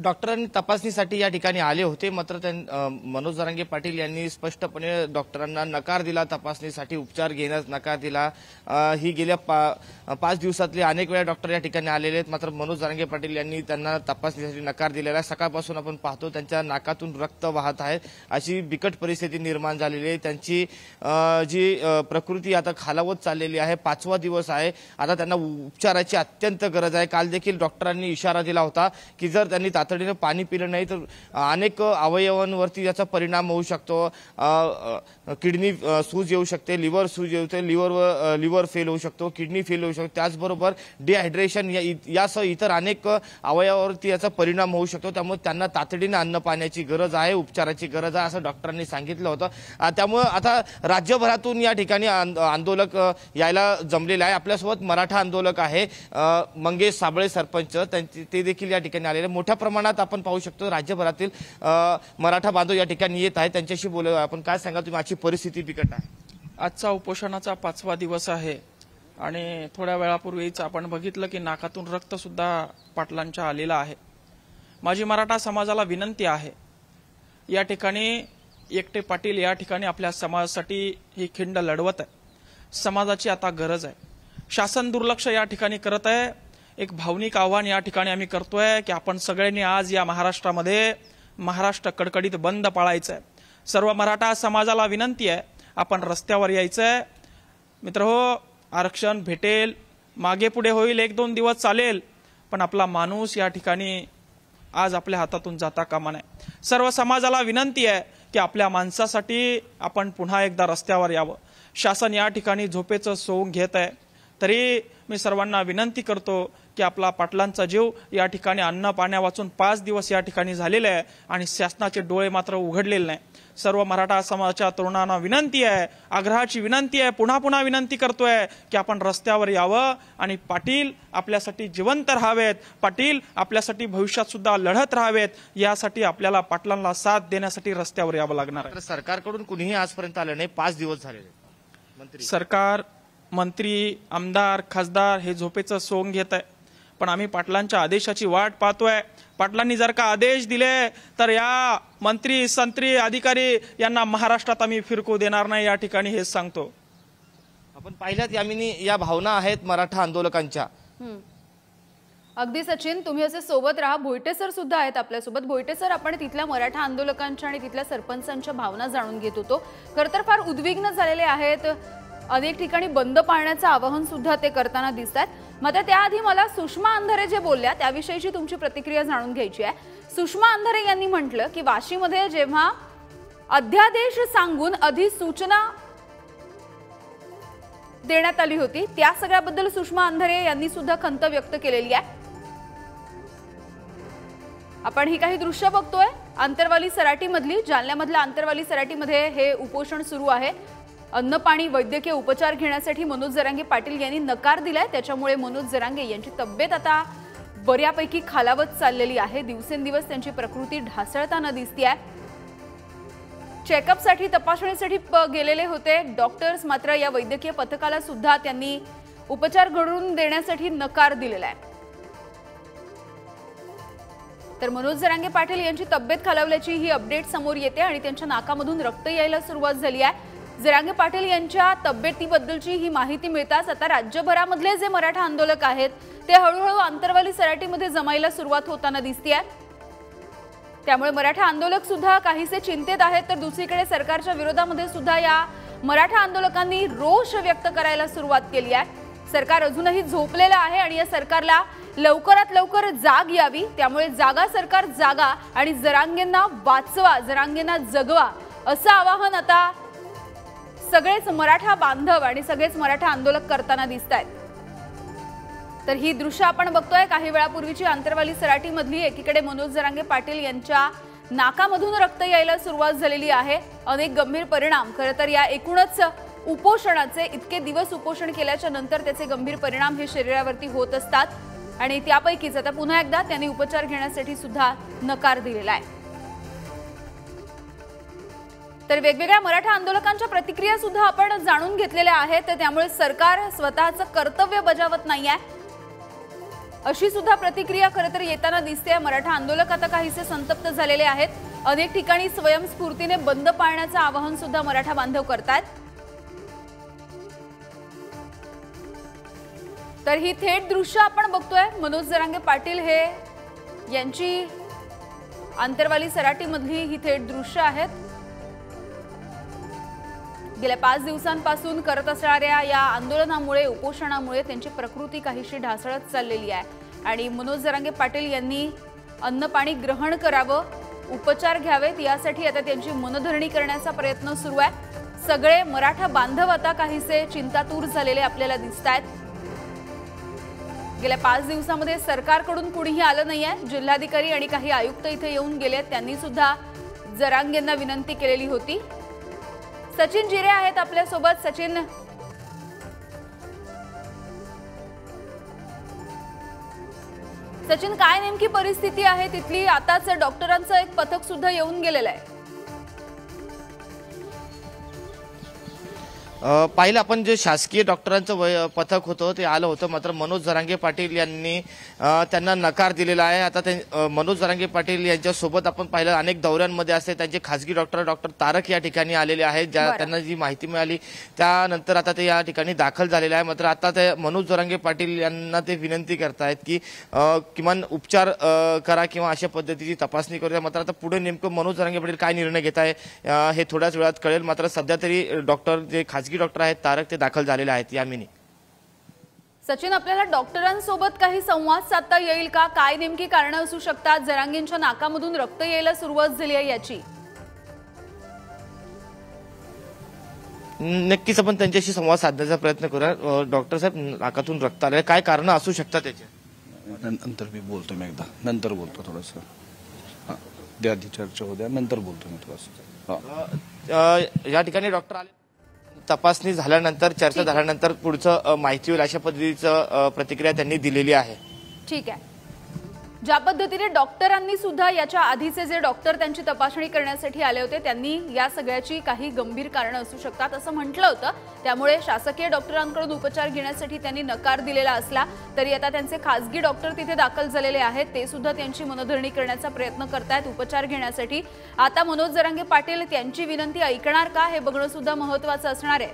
डॉक्टरांनी तपासणीसाठी या ठिकाणी आले होते, मात्र मनोज जरांगे पाटील यांनी स्पष्टपणे डॉक्टरांना नकार दिला, तपासणीसाठी उपचार घेण्यास नकार दिला। ही गेल्या 5 दिवसातले अनेक वेळा डॉक्टर या ठिकाणी आलेले आहेत, मात्र मनोज जरांगे पाटील यांनी त्यांना तपासणीसाठी नकार दिलेला आहे। सकाळपासून आपण पाहतो त्यांच्या नाकातून रक्त वाहत आहे, अशी बिकट परिस्थिती निर्माण झालेली आहे। त्यांची जी प्रकृती आता खालावत चाललेली आहे, 5वा दिवस आहे, आता त्यांना उपचाराची अत्यंत गरज आहे। काल देखील डॉक्टरांनी इशारा दिला होता की जर त्यांनी तातडीने पाणी पिलं नाही तर अनेक अवयवांवरती याचा परिणाम होऊ शकतो, किडनी सूज येऊ शकते, लिव्हर सूज येऊ शकते, लिव्हर फेल होऊ शकतो, किडनी फेल होऊ शकतो, त्याचबरोबर डिहायड्रेशन यासह इतर अनेक अवयवावरती याचा परिणाम होऊ शकतो। त्यामुळे त्यांना तातडीने अन्न पाण्याची गरज आहे, उपचाराची गरज आहे असं डॉक्टरांनी सांगितलं होतं। त्यामुळे आता राज्यभरातून या ठिकाणी आंदोलक यायला जमलेले आहे। आपल्यासोबत मराठा आंदोलक आहे मंगेश साबळे सरपंच, ते देखील या ठिकाणी आलेले मोठ्या प्रमाणात आपण पाहू शकतो। राज्यभरातील मराठा बांधव या ठिकाणी येत आहेत, त्यांच्याशी बोलूया आपण। काय सांगा तुम्ही, आजची परिस्थिती बिकट आहे? आजचा उपोषणाचा 5वा दिवस आहे आणि थोड्या वेळापूर्वीच आपण बघितलं की नाकातून रक्त सुद्धा पाटलांच्या आलेला आहे। माझी मराठा समाजाला विनंती आहे, या ठिकाणी एकटे पाटील या ठिकाणी आपल्या समाजासाठी ही खिंड लढवत आहे, समाजाची आता गरज आहे। शासन दुर्लक्ष या ठिकाणी करत आहे। एक भावनिक आव्हान या ठिकाणी आम्ही करतोय की आपण सगळ्यांनी आज या महाराष्ट्रामध्ये महाराष्ट्र कडकडीत बंद पाळायचं आहे। सर्व मराठा समाजाला विनंती आहे, आपण रस्त्यावर यायचंय। मित्रहो, आरक्षण भेटेल, मागे पुढे होईल, 1-2 दिवस चालेल, पण आपला माणूस या ठिकाणी आज आपल्या हातातून जाता कामा नये। सर्व समाजाला विनंती आहे की आपल्या माणसासाठी आपण पुन्हा एकदा रस्त्यावर यावं। शासन या ठिकाणी झोपेचं सोंग घेत आहे, तरी मी सर्वांना विनंती करतो की आपला पाटलांचा जीव या ठिकाणी अन्न पाण्या वाचून 5 दिवस या ठिकाणी झालेले आहे आणि शासनाचे डोळे मात्र उघडलेले नाही। सर्व मराठा समाजाच्या तरुणांना विनंती आहे, आग्रहाची विनंती आहे, पुन्हा पुन्हा विनंती करतोय की आपण रस्त्यावर यावं आणि पाटील आपल्यासाठी जिवंत राहावेत, पाटील आपल्यासाठी भविष्यात सुद्धा लढत राहावेत, यासाठी आपल्याला पाटलांना साथ देण्यासाठी रस्त्यावर यावं लागणार आहे। सरकारकडून कुणीही आजपर्यंत आलं नाही, 5 दिवस झालेले। सरकार, मंत्री, आमदार, खासदार हे झोपेचं सोंग घेत आहे, पण आम्ही पाटलांच्या आदेशाची वाट पाहतोय। पाटलांनी जर का आदेश दिले तर या मंत्री, संत्री, अधिकारी यांना महाराष्ट्रात आम्ही फिरकू देणार नाही, या ठिकाणी हेच सांगतो। आपण पाहिल्यात यामिनी, या भावना आहेत मराठा आंदोलकांच्या। अगदी सचिन, तुम्ही असे सोबत राहा। भोईटे सर सुद्धा आहेत आपल्यासोबत। भोईटे सर, आपण तिथल्या मराठा आंदोलकांच्या आणि तिथल्या सरपंचांच्या भावना जाणून घेत होतो। खरं तर फार उद्विग्न झालेले आहेत, अनेक ठिकाणी बंद पाळण्याचं आवाहन सुद्धा ते करताना दिसतात। मात्र त्याआधी मला सुषमा अंधारे जे बोलल्या त्याविषयीची तुमची प्रतिक्रिया जाणून घ्यायची आहे। सुषमा अंधारे यांनी म्हटलं की वाशीमध्ये जेव्हा अध्यादेश सांगून अधिसूचना देण्यात आली होती, त्या सगळ्याबद्दल सुषमा अंधारे यांनी सुद्धा खंत व्यक्त केलेली आहे। आपण ही काही दृश्य बघतोय आंतरवाली सराटीमधली, जालन्यामधल्या आंतरवाली सराटीमध्ये हे उपोषण सुरू आहे। अन्न पाणी वैद्यकीय उपचार घेण्यासाठी मनोज जरांगे पाटील यांनी नकार दिलाय, त्याच्यामुळे मनोज जरांगे यांची तब्येत आता बऱ्यापैकी खालावत चाललेली आहे। दिवसेंदिवस त्यांची प्रकृती ढासळताना दिसतेय। चेकअपसाठी, तपासणीसाठी गेलेले होते डॉक्टर्स, मात्र या वैद्यकीय पथकाला सुद्धा त्यांनी उपचार घडवून देण्यासाठी नकार दिलेला आहे। तर मनोज जरांगे पाटील यांची तब्येत खालावल्याची ही अपडेट समोर येते आणि त्यांच्या नाकामधून रक्त यायला सुरुवात झाली आहे। जरांगे पाटील यांच्या तब्येतीबद्दलची ही माहिती मिळताच आता राज्यभरामधले जे मराठा आंदोलक आहेत ते हळूहळू आंतरवाली सराटीमध्ये जमायला सुरुवात होताना दिसतेय। त्यामुळे मराठा आंदोलक सुद्धा काहीसे चिंतेत आहेत, तर दुसरीकडे सरकारच्या विरोधामध्ये सुद्धा या मराठा आंदोलकांनी रोष व्यक्त करायला सुरुवात केली आहे। सरकार अजूनही झोपलेलं आहे आणि या सरकारला लवकरात लवकर जाग यावी, त्यामुळे जागा सरकार जागा आणि जरांगेंना वाचवा, जरांगेंना जगवा असं आवाहन आता सगळेच मराठा बांधव आणि सगळेच मराठा आंदोलक करताना दिसतायत। तर ही दृश्य आपण बघतोय काही वेळापूर्वीची आंतरवाली सराटीमधली। एकीकडे मनोज जरांगे पाटील यांच्या नाकामधून रक्त यायला सुरुवात झालेली आहे, अनेक गंभीर परिणाम। खरं तर या एकूणच उपोषणाचे, इतके दिवस उपोषण केल्याच्या नंतर त्याचे गंभीर परिणाम हे शरीरावरती होत असतात आणि त्यापैकीच आता पुन्हा एकदा त्यांनी उपचार घेण्यासाठी सुद्धा नकार दिलेला आहे। तर वेगवेगळ्या मराठा आंदोलकांच्या प्रतिक्रिया सुद्धा आपण जाणून घेतलेल्या आहेत। त्यामुळे सरकार स्वतःचं कर्तव्य बजावत नाहीये, अशी सुद्धा प्रतिक्रिया खरं तर येताना दिसते। मराठा आंदोलक आता काहीसे संतप्त झालेले आहेत। अनेक ठिकाणी स्वयंस्फूर्तीने बंद पाळण्याचं आवाहन सुद्धा मराठा बांधव करतायत। तर ही थेट दृश्य आपण बघतोय। मनोज जरांगे पाटील हे यांची आंतरवाली सराटी मधली ही थेट दृश्य आहेत। गेल्या 5 दिवसांपासून करत असणाऱ्या या आंदोलनामुळे उपोषणामुळे त्यांची प्रकृती काहीशी ढासळत चाललेली आहे आणि मनोज जरांगे पाटील यांनी अन्न पाणी ग्रहण करावं, उपचार घ्यावेत, यासाठी आता त्यांची मनधरणी करण्याचा प्रयत्न सुरू आहे। सगळे मराठा बांधव आता काहीसे चिंतातूर झालेले आपल्याला दिसतायत। गेल्या 5 दिवसांमध्ये सरकारकडून कुणीही आलं नाहीये। जिल्हाधिकारी आणि काही आयुक्त इथे येऊन गेलेत, त्यांनी सुद्धा जरांगेंना विनंती केलेली होती। सचिन जिरे आहेत आपल्या सोबत। सचिन, काय नेमकी परिस्थिती आहे तिथली? आताच डॉक्टरांचं एक पथक सुद्धा येऊन गेलेलं आहे। पाहिलं आपण जे शासकीय डॉक्टरांचं पथक होतं ते आलं होतं, मात्र मनोज जरांगे पाटील यांनी त्यांना नकार दिलेला आहे। आता मनोज जरांगे पाटील यांच्यासोबत आपण पाहिलं अनेक दौऱ्यांमध्ये असते त्यांचे खासगी डॉक्टर तारक या ठिकाणी आलेले आहेत। त्यांना जी माहिती मिळाली त्यानंतर आता ते या ठिकाणी दाखल झालेले आहे। मात्र आता ते मनोज जरांगे पाटील यांना ते विनंती करतायत की किमान उपचार करा किंवा अशा पद्धतीची तपासणी करूया। मात्र आता पुढे नेमकं मनोज जरांगे पाटील काय निर्णय घेत आहे हे थोड्याच वेळात कळेल। मात्र सध्या तरी डॉक्टर जे खासगी डॉक्टर आहेत तारक ते दाखल झालेले आहेत। यामिनी, सचिन, आपल्याला डॉक्टरांसोबत काही संवाद साधता येईल का? काय नेमकी कारण असू शकतात? जरांगेंच्या नाकामधून रक्त यायला सुरुवात झाली आहे याची? नक्कीच आपण त्यांच्याशी संवाद साधण्याचा प्रयत्न करूया। डॉक्टर साहेब, नाकातून रक्त आले, काय कारण असू शकतात त्याचे? नंतर मी बोलतो, मी एकदा नंतर बोलतो थोडंसं। द्या आधी चर्चा होऊ द्या, नंतर बोलतो मी थोडंसं। या ठिकाणी डॉक्टर आले, तपासणी झाल्यानंतर चर्चा झाल्यानंतर पुढचं माहिती होईल अशा पद्धतीचं प्रतिक्रिया त्यांनी दिलेली आहे। ठीक आहे। ज्या पद्धतीने डॉक्टरांनी सुद्धा याच्या आधीचे जे डॉक्टर त्यांची तपासणी करण्यासाठी आले होते त्यांनी या सगळ्याची काही गंभीर कारणं असू शकतात असं म्हटलं होतं। त्यामुळे शासकीय डॉक्टरांकडून उपचार घेण्यासाठी त्यांनी नकार दिलेला असला तरी आता त्यांचे खासगी डॉक्टर तिथे दाखल झालेले आहेत। ते सुद्धा त्यांची मनधरणी करण्याचा प्रयत्न करतायत उपचार घेण्यासाठी। आता मनोज जरांगे पाटील त्यांची विनंती ऐकणार का हे बघणं सुद्धा महत्त्वाचं असणार आहे।